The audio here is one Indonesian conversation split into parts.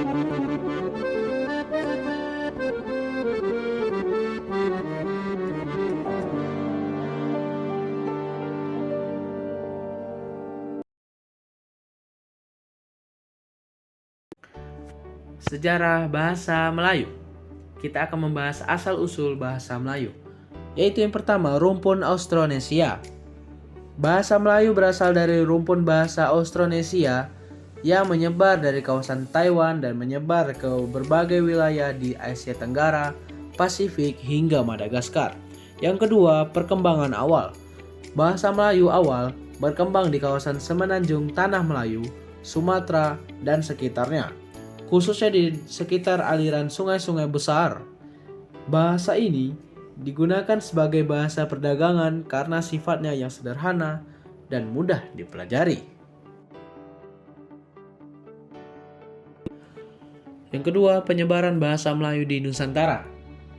Sejarah bahasa Melayu. Kita akan membahas asal-usul bahasa Melayu, yaitu yang pertama, rumpun Austronesia. Bahasa Melayu berasal dari rumpun bahasa Austronesia yang menyebar dari kawasan Taiwan dan menyebar ke berbagai wilayah di Asia Tenggara, Pasifik, hingga Madagaskar. Yang kedua, perkembangan awal. Bahasa Melayu awal berkembang di kawasan Semenanjung Tanah Melayu, Sumatera, dan sekitarnya, khususnya di sekitar aliran sungai-sungai besar. Bahasa ini digunakan sebagai bahasa perdagangan karena sifatnya yang sederhana dan mudah dipelajari. Yang kedua, penyebaran bahasa Melayu di Nusantara.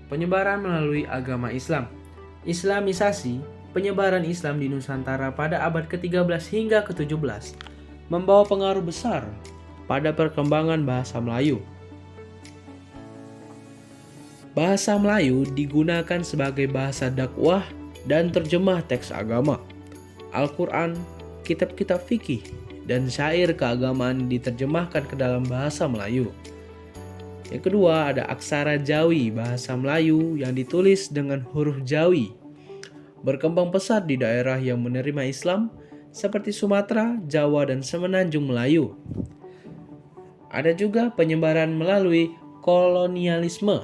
Penyebaran melalui agama Islam. Islamisasi, penyebaran Islam di Nusantara pada abad ke-13 hingga ke-17 membawa pengaruh besar pada perkembangan bahasa Melayu. Bahasa Melayu digunakan sebagai bahasa dakwah dan terjemah teks agama. Al-Quran, kitab-kitab fikih, dan syair keagamaan diterjemahkan ke dalam bahasa Melayu. Yang kedua, ada aksara Jawi, bahasa Melayu yang ditulis dengan huruf Jawi. Berkembang pesat di daerah yang menerima Islam seperti Sumatera, Jawa, dan Semenanjung Melayu. Ada juga penyebaran melalui kolonialisme.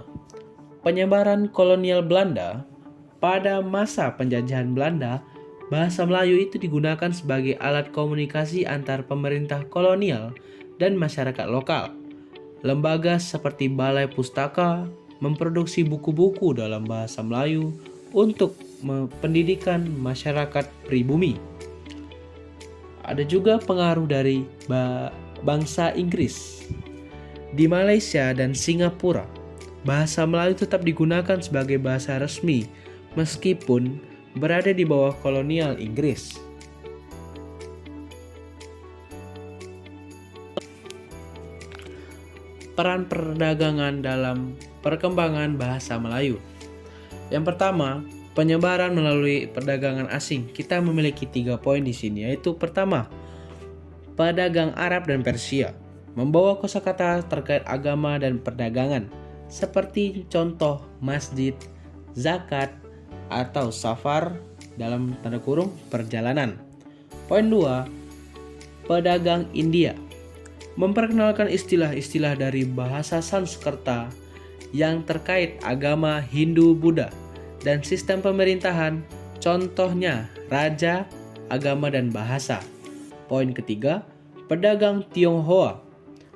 Penyebaran kolonial Belanda. Pada masa penjajahan Belanda, bahasa Melayu itu digunakan sebagai alat komunikasi antar pemerintah kolonial dan masyarakat lokal. Lembaga seperti Balai Pustaka memproduksi buku-buku dalam bahasa Melayu untuk pendidikan masyarakat pribumi. Ada juga pengaruh dari bangsa Inggris. Di Malaysia dan Singapura, bahasa Melayu tetap digunakan sebagai bahasa resmi meskipun berada di bawah kolonial Inggris. Peran perdagangan dalam perkembangan bahasa Melayu. Yang pertama, penyebaran melalui perdagangan asing. Kita memiliki 3 poin di sini, yaitu pertama, pedagang Arab dan Persia membawa kosakata terkait agama dan perdagangan, seperti contoh masjid, zakat, atau safar dalam tanda kurung perjalanan. Poin 2, pedagang India memperkenalkan istilah-istilah dari bahasa Sanskerta yang terkait agama Hindu-Buddha dan sistem pemerintahan, contohnya raja, agama, dan bahasa. Poin ketiga, pedagang Tionghoa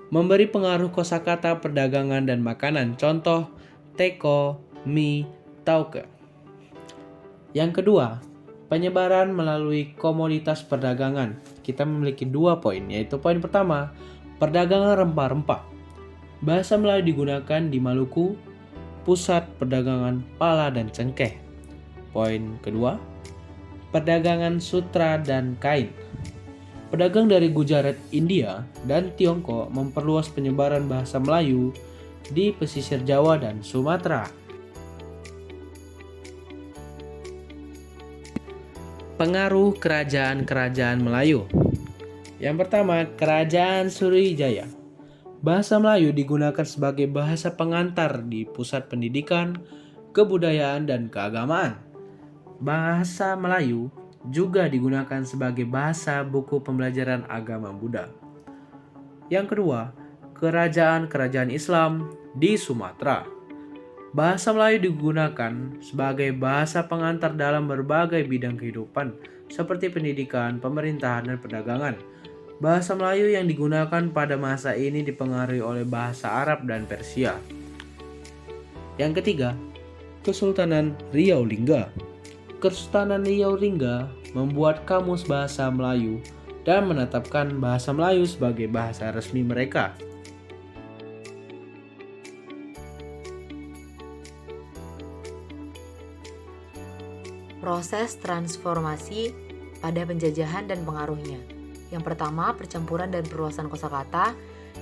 memberi pengaruh kosakata perdagangan dan makanan, contoh teko, mie, tauke. Yang kedua, penyebaran melalui komoditas perdagangan. Kita memiliki 2 poin, yaitu poin pertama, perdagangan rempah-rempah. Bahasa Melayu digunakan di Maluku, pusat perdagangan pala dan cengkeh. Poin kedua, perdagangan sutra dan kain. Pedagang dari Gujarat, India, dan Tiongkok memperluas penyebaran bahasa Melayu di pesisir Jawa dan Sumatera. Pengaruh kerajaan-kerajaan Melayu. Yang pertama, Kerajaan Sriwijaya. Bahasa Melayu digunakan sebagai bahasa pengantar di pusat pendidikan, kebudayaan, dan keagamaan. Bahasa Melayu juga digunakan sebagai bahasa buku pembelajaran agama Buddha. Yang kedua, kerajaan-kerajaan Islam di Sumatera. Bahasa Melayu digunakan sebagai bahasa pengantar dalam berbagai bidang kehidupan seperti pendidikan, pemerintahan, dan perdagangan. Bahasa Melayu yang digunakan pada masa ini dipengaruhi oleh bahasa Arab dan Persia. Yang ketiga, Kesultanan Riau Lingga. Kesultanan Riau Lingga membuat kamus bahasa Melayu dan menetapkan bahasa Melayu sebagai bahasa resmi mereka. Proses transformasi pada penjajahan dan pengaruhnya. Yang pertama, percampuran dan perluasan kosakata.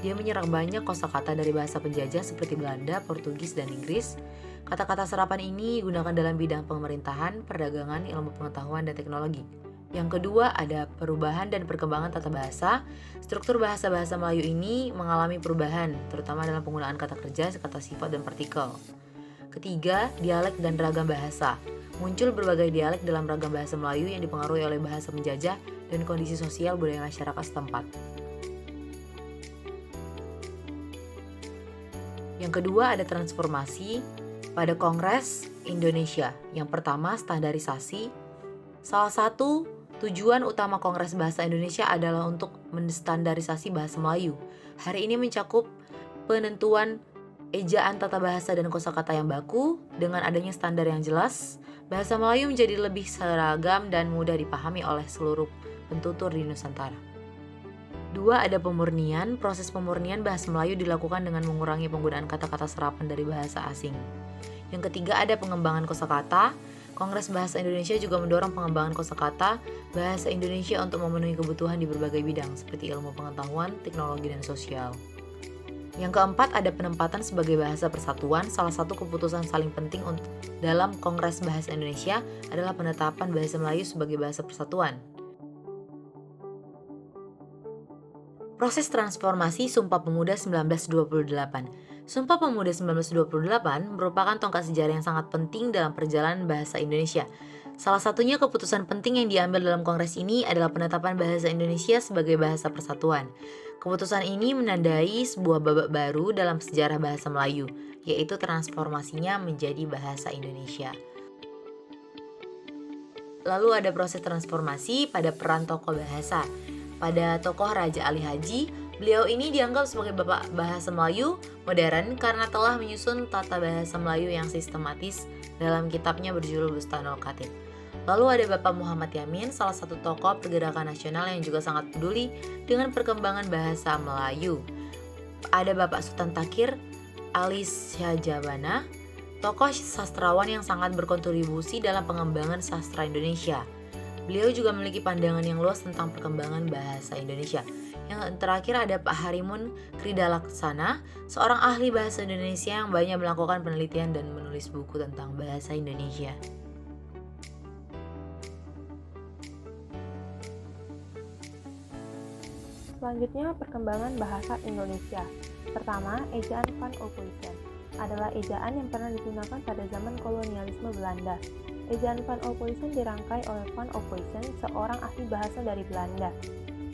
Dia menyerap banyak kosakata dari bahasa penjajah seperti Belanda, Portugis, dan Inggris. Kata-kata serapan ini digunakan dalam bidang pemerintahan, perdagangan, ilmu pengetahuan, dan teknologi. Yang kedua, ada perubahan dan perkembangan tata bahasa. Struktur bahasa-bahasa Melayu ini mengalami perubahan, terutama dalam penggunaan kata kerja, kata sifat, dan partikel. Ketiga, dialek dan ragam bahasa. Muncul berbagai dialek dalam ragam bahasa Melayu yang dipengaruhi oleh bahasa penjajah dan kondisi sosial budaya masyarakat setempat. Yang kedua, ada transformasi pada Kongres Indonesia. Yang pertama, standarisasi. Salah satu tujuan utama Kongres Bahasa Indonesia adalah untuk menstandarisasi bahasa Melayu. Hari ini mencakup penentuan ejaan, tata bahasa, dan kosakata yang baku. Dengan adanya standar yang jelas, bahasa Melayu menjadi lebih seragam dan mudah dipahami oleh seluruh pentutur di Nusantara. Dua, ada pemurnian. Proses pemurnian bahasa Melayu dilakukan dengan mengurangi penggunaan kata-kata serapan dari bahasa asing. Yang ketiga, ada pengembangan kosakata. Kongres Bahasa Indonesia juga mendorong pengembangan kosakata bahasa Indonesia untuk memenuhi kebutuhan di berbagai bidang seperti ilmu pengetahuan, teknologi, dan sosial. Yang keempat, ada penempatan sebagai bahasa persatuan. Salah satu keputusan saling penting dalam Kongres Bahasa Indonesia adalah penetapan bahasa Melayu sebagai bahasa persatuan. Proses transformasi Sumpah Pemuda 1928. Sumpah Pemuda 1928 merupakan tongkat sejarah yang sangat penting dalam perjalanan bahasa Indonesia. Salah satunya keputusan penting yang diambil dalam kongres ini adalah penetapan bahasa Indonesia sebagai bahasa persatuan. Keputusan ini menandai sebuah babak baru dalam sejarah bahasa Melayu, yaitu transformasinya menjadi bahasa Indonesia. Lalu ada proses transformasi pada peran tokoh bahasa. Pada tokoh Raja Ali Haji, beliau ini dianggap sebagai bapak bahasa Melayu modern karena telah menyusun tata bahasa Melayu yang sistematis dalam kitabnya berjudul Bustanul Khatib. Lalu ada Bapak Muhammad Yamin, salah satu tokoh pergerakan nasional yang juga sangat peduli dengan perkembangan bahasa Melayu. Ada Bapak Sultan Takir Alis Syahjabana, tokoh sastrawan yang sangat berkontribusi dalam pengembangan sastra Indonesia. Beliau juga memiliki pandangan yang luas tentang perkembangan bahasa Indonesia. Yang terakhir ada Pak Harimun Kridalaksana, seorang ahli bahasa Indonesia yang banyak melakukan penelitian dan menulis buku tentang bahasa Indonesia. Selanjutnya, perkembangan bahasa Indonesia. Pertama, ejaan Van Ophuijsen adalah ejaan yang pernah digunakan pada zaman kolonialisme Belanda. Ejaan Van Ophuijsen dirangkai oleh Van Ophuijsen, seorang ahli bahasa dari Belanda,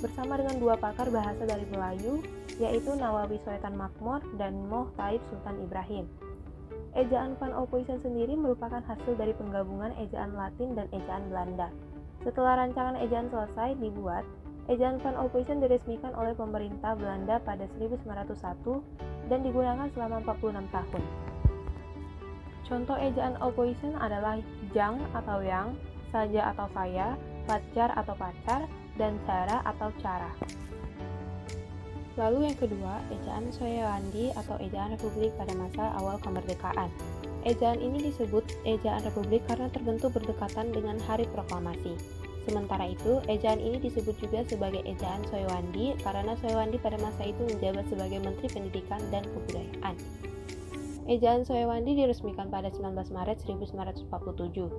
bersama dengan dua pakar bahasa dari Melayu, yaitu Nawawi Soetan Makmur dan Moh Taib Sultan Ibrahim. Ejaan Van Ophuijsen sendiri merupakan hasil dari penggabungan ejaan Latin dan ejaan Belanda. Setelah rancangan ejaan selesai dibuat, ejaan Van Ophuijsen diresmikan oleh pemerintah Belanda pada 1901 dan digunakan selama 46 tahun. Contoh ejaan Ophuijsen adalah jang atau yang, saja atau saya, pacar atau pacar, dan cara atau cara. Lalu yang kedua, ejaan Soewandi atau ejaan Republik pada masa awal kemerdekaan. Ejaan ini disebut ejaan Republik karena terbentuk berdekatan dengan Hari Proklamasi. Sementara itu, ejaan ini disebut juga sebagai ejaan Soewandi karena Soewandi pada masa itu menjabat sebagai Menteri Pendidikan dan Kebudayaan. Ejaan Soewandi diresmikan pada 19 Maret 1947.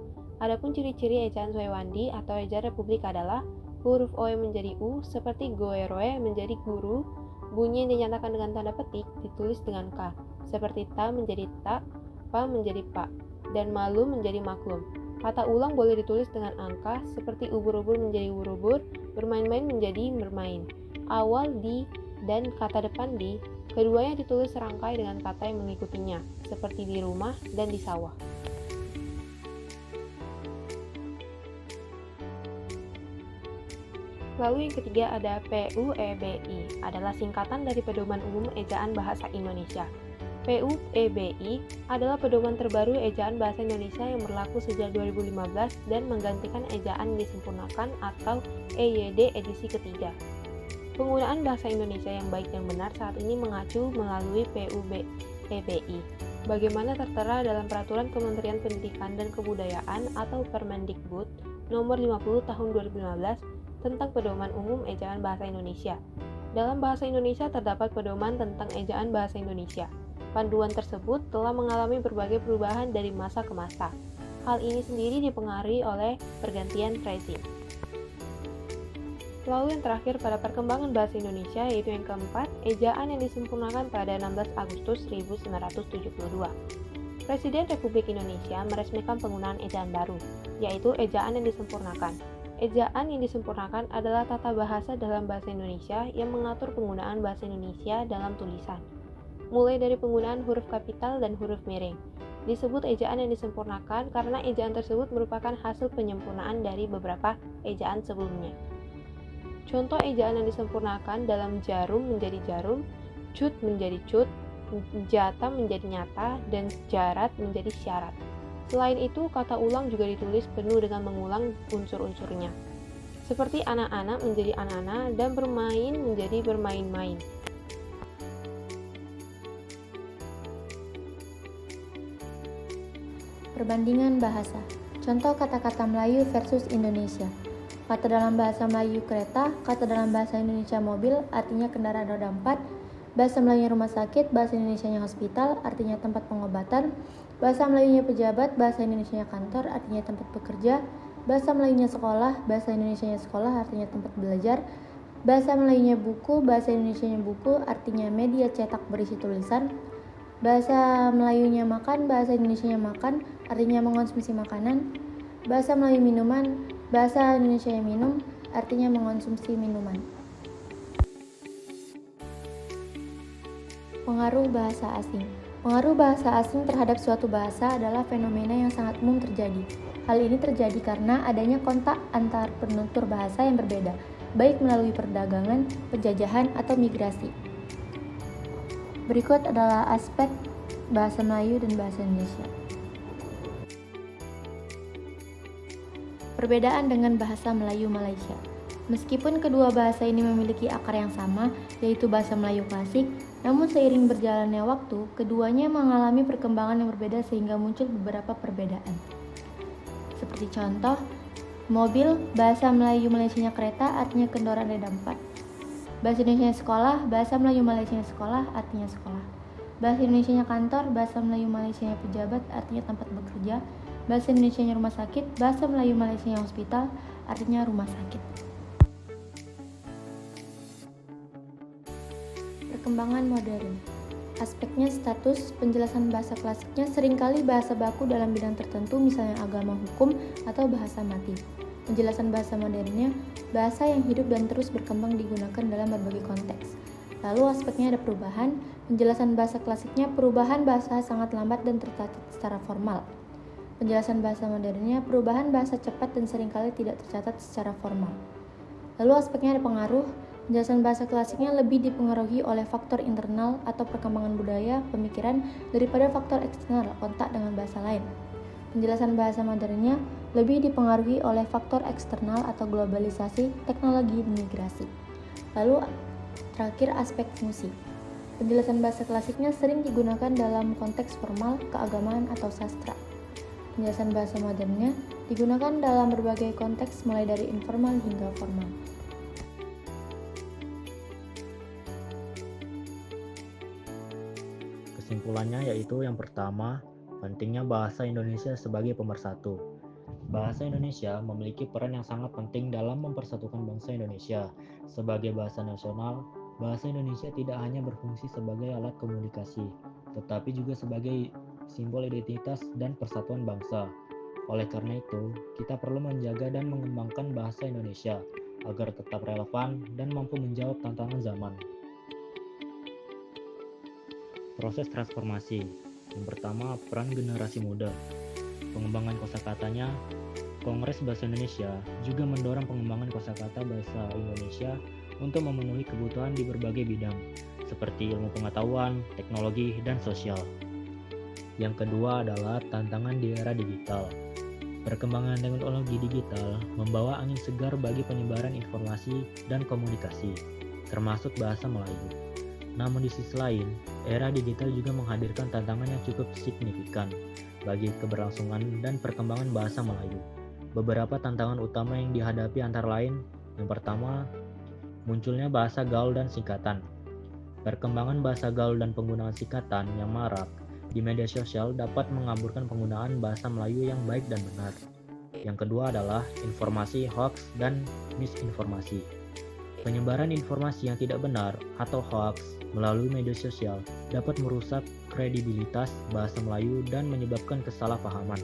Adapun ciri-ciri ejaan Soewandi atau ejaan Republik adalah huruf oe menjadi u seperti goeroe menjadi guru, bunyi yang dinyatakan dengan tanda petik ditulis dengan k, seperti ta menjadi ta, pa menjadi pa, dan malu menjadi maklum. Kata ulang boleh ditulis dengan angka seperti ubur-ubur menjadi ubur-ubur, bermain-main menjadi bermain. Awal di dan kata depan di, keduanya ditulis serangkai dengan kata yang mengikutinya, seperti di rumah dan di sawah. Lalu yang ketiga ada PUEBI, adalah singkatan dari Pedoman Umum Ejaan Bahasa Indonesia. PUEBI adalah pedoman terbaru ejaan bahasa Indonesia yang berlaku sejak 2015 dan menggantikan ejaan disempurnakan atau EYD edisi ketiga. Penggunaan bahasa Indonesia yang baik dan benar saat ini mengacu melalui PUEBI, bagaimana tertera dalam Peraturan Kementerian Pendidikan dan Kebudayaan atau Permendikbud Nomor 50 Tahun 2015 tentang Pedoman Umum Ejaan Bahasa Indonesia. Dalam bahasa Indonesia terdapat pedoman tentang ejaan bahasa Indonesia. Panduan tersebut telah mengalami berbagai perubahan dari masa ke masa. Hal ini sendiri dipengaruhi oleh pergantian rezim. Lalu yang terakhir pada perkembangan bahasa Indonesia yaitu yang keempat, ejaan yang disempurnakan pada 16 Agustus 1972. Presiden Republik Indonesia meresmikan penggunaan ejaan baru, yaitu ejaan yang disempurnakan. Ejaan yang disempurnakan adalah tata bahasa dalam bahasa Indonesia yang mengatur penggunaan bahasa Indonesia dalam tulisan, mulai dari penggunaan huruf kapital dan huruf miring. Disebut ejaan yang disempurnakan karena ejaan tersebut merupakan hasil penyempurnaan dari beberapa ejaan sebelumnya. Contoh ejaan yang disempurnakan dalam jarum menjadi jarum, cut menjadi cut, jata menjadi nyata, dan syarat menjadi syarat. Selain itu, kata ulang juga ditulis penuh dengan mengulang unsur-unsurnya. Seperti anak-anak menjadi anak-anak dan bermain menjadi bermain-main. Perbandingan bahasa. Contoh kata-kata Melayu versus Indonesia. Kata dalam bahasa Melayu kereta, kata dalam bahasa Indonesia mobil, artinya kendaraan roda 4. Bahasa Melayunya rumah sakit, bahasa Indonesianya hospital, artinya tempat pengobatan. Bahasa Melayunya pejabat, bahasa Indonesianya kantor, artinya tempat bekerja. Bahasa Melayunya sekolah, bahasa Indonesianya sekolah, artinya tempat belajar. Bahasa Melayunya buku, bahasa Indonesianya buku, artinya media cetak berisi tulisan. Bahasa Melayunya makan, bahasa Indonesianya makan, artinya mengonsumsi makanan. Bahasa Melayu minuman, bahasa Indonesianya minum, artinya mengonsumsi minuman. Pengaruh bahasa asing. Pengaruh bahasa asing terhadap suatu bahasa adalah fenomena yang sangat umum terjadi. Hal ini terjadi karena adanya kontak antar penutur bahasa yang berbeda, baik melalui perdagangan, penjajahan, atau migrasi. Berikut adalah aspek bahasa Melayu dan bahasa Indonesia. Perbedaan dengan bahasa Melayu Malaysia. Meskipun kedua bahasa ini memiliki akar yang sama, yaitu bahasa Melayu klasik, namun seiring berjalannya waktu, keduanya mengalami perkembangan yang berbeda sehingga muncul beberapa perbedaan. Seperti contoh, mobil, bahasa Melayu Malaysianya kereta, artinya kendaraan roda 4. Bahasa Indonesianya sekolah, bahasa Melayu Malaysianya sekolah, artinya sekolah. Bahasa Indonesianya kantor, bahasa Melayu Malaysianya pejabat, artinya tempat bekerja. Bahasa Indonesianya rumah sakit, bahasa Melayu Malaysianya hospital, artinya rumah sakit. Perkembangan modern. Aspeknya status, penjelasan bahasa klasiknya seringkali bahasa baku dalam bidang tertentu misalnya agama, hukum, atau bahasa mati. Penjelasan bahasa modernnya, bahasa yang hidup dan terus berkembang digunakan dalam berbagai konteks. Lalu aspeknya ada perubahan, penjelasan bahasa klasiknya perubahan bahasa sangat lambat dan tercatat secara formal. Penjelasan bahasa modernnya perubahan bahasa cepat dan seringkali tidak tercatat secara formal. Lalu aspeknya ada pengaruh, penjelasan bahasa klasiknya lebih dipengaruhi oleh faktor internal atau perkembangan budaya, pemikiran, daripada faktor eksternal, kontak dengan bahasa lain. Penjelasan bahasa modernnya lebih dipengaruhi oleh faktor eksternal atau globalisasi, teknologi, dan migrasi. Lalu terakhir aspek fungsi. Penjelasan bahasa klasiknya sering digunakan dalam konteks formal, keagamaan, atau sastra. Penjelasan bahasa modernnya digunakan dalam berbagai konteks mulai dari informal hingga formal. Kesimpulannya yaitu yang pertama, pentingnya bahasa Indonesia sebagai pemersatu. Bahasa Indonesia memiliki peran yang sangat penting dalam mempersatukan bangsa Indonesia. Sebagai bahasa nasional, bahasa Indonesia tidak hanya berfungsi sebagai alat komunikasi, tetapi juga sebagai simbol identitas dan persatuan bangsa. Oleh karena itu, kita perlu menjaga dan mengembangkan bahasa Indonesia agar tetap relevan dan mampu menjawab tantangan zaman. Proses transformasi. Yang pertama, peran generasi muda. Pengembangan kosakatanya, Kongres Bahasa Indonesia juga mendorong pengembangan kosakata bahasa Indonesia untuk memenuhi kebutuhan di berbagai bidang, seperti ilmu pengetahuan, teknologi, dan sosial. Yang kedua adalah tantangan di era digital. Perkembangan teknologi digital membawa angin segar bagi penyebaran informasi dan komunikasi, termasuk bahasa Melayu. Namun di sisi lain, era digital juga menghadirkan tantangan yang cukup signifikan bagi keberlangsungan dan perkembangan bahasa Melayu. Beberapa tantangan utama yang dihadapi antara lain, yang pertama, munculnya bahasa gaul dan singkatan. Perkembangan bahasa gaul dan penggunaan singkatan yang marak di media sosial dapat mengaburkan penggunaan bahasa Melayu yang baik dan benar. Yang kedua adalah informasi hoax dan misinformasi. Penyebaran informasi yang tidak benar atau hoax melalui media sosial dapat merusak kredibilitas bahasa Melayu dan menyebabkan kesalahpahaman.